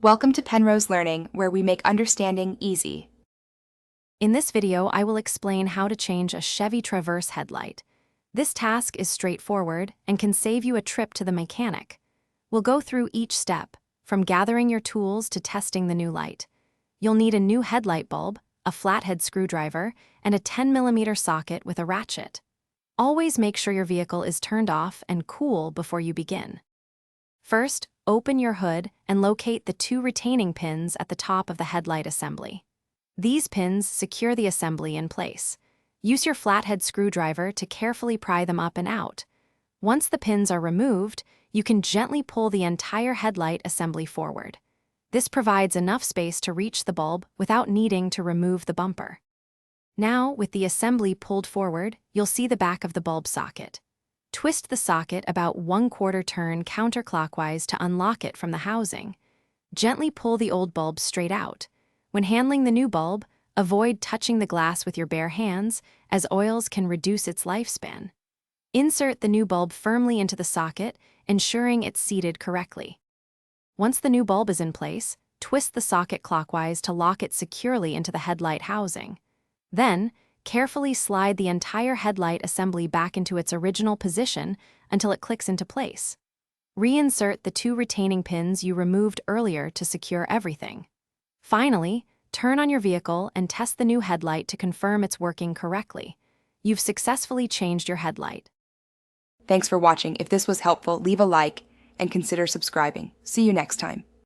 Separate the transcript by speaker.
Speaker 1: Welcome to Penrose Learning, where we make understanding easy.
Speaker 2: In this video, I will explain how to change a Chevy Traverse headlight. This task is straightforward and can save you a trip to the mechanic. We'll go through each step, from gathering your tools to testing the new light. You'll need a new headlight bulb, a flathead screwdriver, and a 10mm socket with a ratchet. Always make sure your vehicle is turned off and cool before you begin. First, open your hood and locate the two retaining pins at the top of the headlight assembly. These pins secure the assembly in place. Use your flathead screwdriver to carefully pry them up and out. Once the pins are removed, you can gently pull the entire headlight assembly forward. This provides enough space to reach the bulb without needing to remove the bumper. Now, with the assembly pulled forward, you'll see the back of the bulb socket. Twist the socket about 1/4 turn counterclockwise to unlock it from the housing. Gently pull the old bulb straight out. When handling the new bulb, avoid touching the glass with your bare hands, as oils can reduce its lifespan. Insert the new bulb firmly into the socket, ensuring it's seated correctly. Once the new bulb is in place, twist the socket clockwise to lock it securely into the headlight housing. Then, carefully slide the entire headlight assembly back into its original position until it clicks into place. Reinsert the two retaining pins you removed earlier to secure everything. Finally, turn on your vehicle and test the new headlight to confirm it's working correctly. You've successfully changed your headlight.
Speaker 1: Thanks for watching. If this was helpful, leave a like and consider subscribing. See you next time.